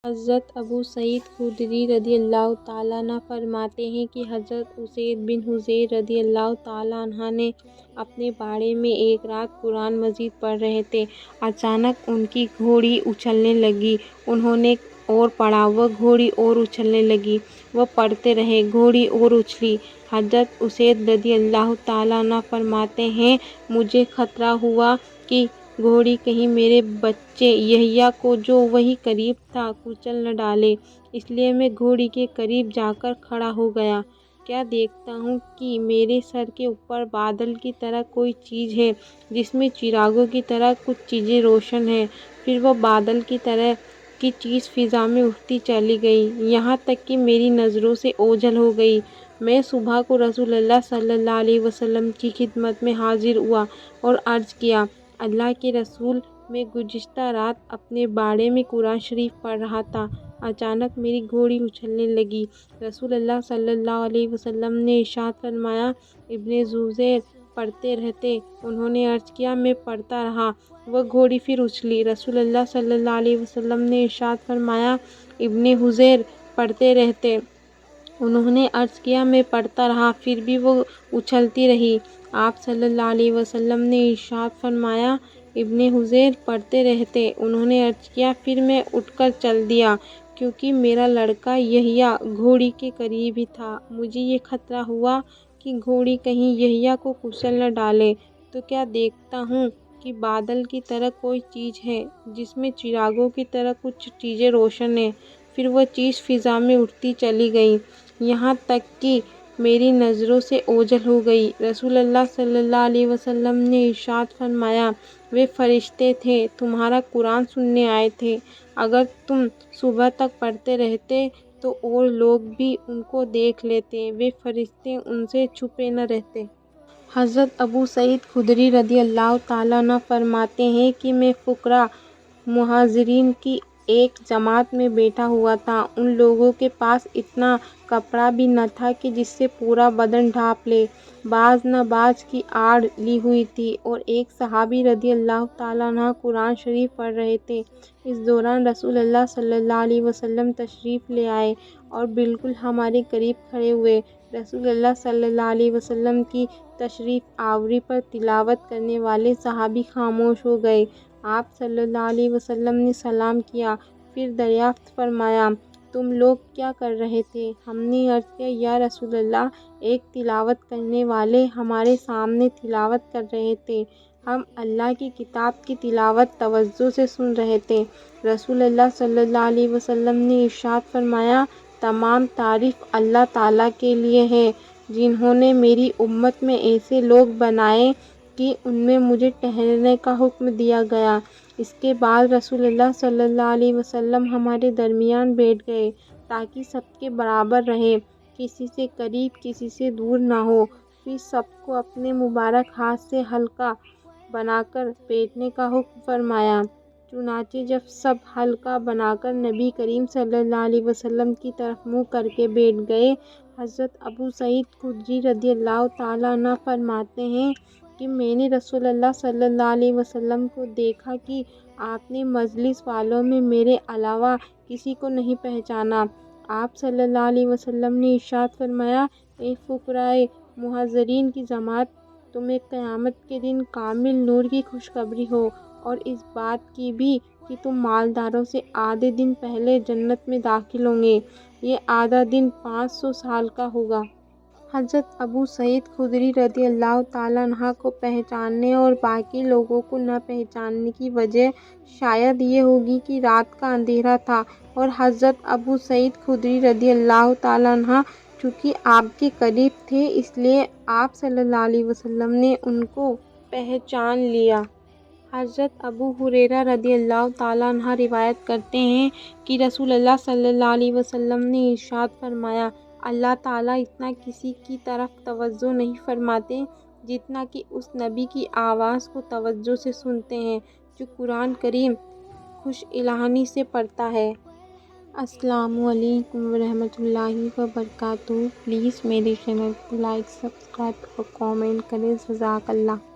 حضرت ابو سعید خدری رضی اللہ تعالیٰ عنہ فرماتے ہیں کہ حضرت اسید بن حضیر رضی اللہ تعالیٰ عنہ نے اپنے باڑے میں ایک رات قرآن مجید پڑھ رہے تھے۔ اچانک ان کی گھوڑی اچھلنے لگی۔ انہوں نے اور پڑھا، وہ گھوڑی اور اچھلنے لگی۔ وہ پڑھتے رہے، گھوڑی اور اچھلی۔ حضرت اسید رضی اللہ تعالیٰ عنہ فرماتے ہیں مجھے خطرہ ہوا کہ گھوڑی کہیں میرے بچے یحییٰ کو جو وہیں قریب تھا کچل نہ ڈالے، اس لیے میں گھوڑی کے قریب جا کر کھڑا ہو گیا۔ کیا دیکھتا ہوں کہ میرے سر کے اوپر بادل کی طرح کوئی چیز ہے جس میں چراغوں کی طرح کچھ چیزیں روشن ہیں۔ پھر وہ بادل کی طرح کی چیز فضا میں اٹھتی چلی گئی، یہاں تک کہ میری نظروں سے اوجھل ہو گئی۔ میں صبح کو رسول اللہ صلی اللہ علیہ وسلم کی خدمت میں حاضر ہوا اور عرض کیا، اللہ کے رسول، میں گزشتہ رات اپنے باڑے میں قرآن شریف پڑھ رہا تھا، اچانک میری گھوڑی اچھلنے لگی۔ رسول اللہ صلی اللہ علیہ وسلم نے ارشاد فرمایا، ابن حذیر پڑھتے رہتے۔ انہوں نے عرض کیا، میں پڑھتا رہا، وہ گھوڑی پھر اچھلی۔ رسول اللہ صلی اللہ علیہ وسلم نے ارشاد فرمایا، ابن حذیر پڑھتے رہتے۔ انہوں نے عرض کیا، میں پڑھتا رہا، پھر بھی وہ اچھلتی رہی۔ آپ صلی اللہ علیہ وسلم نے ارشاد فرمایا، ابن حذیر پڑھتے رہتے۔ انہوں نے عرض کیا، پھر میں اٹھ کر چل دیا، کیونکہ میرا لڑکا یحییٰ گھوڑی کے قریب ہی تھا۔ مجھے یہ خطرہ ہوا کہ گھوڑی کہیں یحییٰ کو کچل نہ ڈالے، تو کیا دیکھتا ہوں کہ بادل کی طرح کوئی چیز ہے جس میں چراغوں کی طرح کچھ چیزیں روشن ہیں۔ پھر وہ چیز فضا میں اٹھتی چلی گئی، یہاں تک کہ میری نظروں سے اوجھل ہو گئی۔ رسول اللہ صلی اللہ علیہ وسلم نے ارشاد فرمایا، وہ فرشتے تھے، تمہارا قرآن سننے آئے تھے۔ اگر تم صبح تک پڑھتے رہتے تو اور لوگ بھی ان کو دیکھ لیتے، وہ فرشتے ان سے چھپے نہ رہتے۔ حضرت ابو سعید خدری رضی اللہ تعالیٰ عنہ فرماتے ہیں کہ میں فقراء مہاجرین کی ایک جماعت میں بیٹھا ہوا تھا۔ ان لوگوں کے پاس اتنا کپڑا بھی نہ تھا کہ جس سے پورا بدن ڈھانپ لے، بعض نے بعض کی آڑ لی ہوئی تھی، اور ایک صحابی رضی اللہ تعالیٰ عنہ قرآن شریف پڑھ رہے تھے۔ اس دوران رسول اللہ صلی اللہ علیہ وسلم تشریف لے آئے اور بالکل ہمارے قریب کھڑے ہوئے۔ رسول اللہ صلی اللہ علیہ وسلم کی تشریف آوری پر تلاوت کرنے والے صحابی خاموش ہو گئے۔ آپ صلی اللہ علیہ وسلم نے سلام کیا، پھر دریافت فرمایا، تم لوگ کیا کر رہے تھے؟ ہم نے عرض کیا، یا رسول اللہ، ایک تلاوت کرنے والے ہمارے سامنے تلاوت کر رہے تھے، ہم اللہ کی کتاب کی تلاوت توجہ سے سن رہے تھے۔ رسول اللہ صلی اللہ علیہ وسلم نے ارشاد فرمایا، تمام تعریف اللہ تعالیٰ کے لیے ہے، جنہوں نے میری امت میں ایسے لوگ بنائے کہ ان میں مجھے ٹھہرنے کا حکم دیا گیا۔ اس کے بعد رسول اللہ صلی اللہ علیہ وسلم ہمارے درمیان بیٹھ گئے تاکہ سب کے برابر رہے، کسی سے قریب کسی سے دور نہ ہو۔ پھر سب کو اپنے مبارک ہاتھ سے حلقہ بنا کر بیٹھنے کا حکم فرمایا۔ چنانچہ جب سب حلقہ بنا کر نبی کریم صلی اللہ علیہ وسلم کی طرف منہ کر کے بیٹھ گئے، حضرت ابو سعید خدری رضی اللہ تعالیٰ عنہ فرماتے ہیں کہ میں نے رسول اللہ صلی اللہ علیہ وسلم کو دیکھا کہ آپ نے مجلس والوں میں میرے علاوہ کسی کو نہیں پہچانا۔ آپ صلی اللہ علیہ وسلم نے ارشاد فرمایا، اے فقراء مہاجرین کی جماعت، تمہیں قیامت کے دن کامل نور کی خوشخبری ہو، اور اس بات کی بھی کہ تم مالداروں سے آدھے دن پہلے جنت میں داخل ہوں گے۔ یہ آدھا دن 500 سال کا ہوگا۔ حضرت ابو سعید خدری رضی اللہ تعالیٰ عنہ کو پہچاننے اور باقی لوگوں کو نہ پہچاننے کی وجہ شاید یہ ہوگی کہ رات کا اندھیرا تھا، اور حضرت ابو سعید خدری رضی اللہ تعالیٰ عنہ چونکہ آپ کے قریب تھے، اس لیے آپ صلی اللہ علیہ وسلم نے ان کو پہچان لیا۔ حضرت ابو ہریرہ رضی اللہ تعالیٰ عنہ روایت کرتے ہیں کہ رسول اللہ صلی اللہ علیہ وسلم نے ارشاد فرمایا، اللہ تعالیٰ اتنا کسی کی طرف توجہ نہیں فرماتے جتنا کہ اس نبی کی آواز کو توجہ سے سنتے ہیں جو قرآن کریم خوش الحانی سے پڑھتا ہے۔ السلام علیکم ورحمۃ اللہ وبرکاتہ۔ پلیز میرے چینل کو لائک، سبسکرائب اور کامنٹ کریں۔ جزاک اللہ۔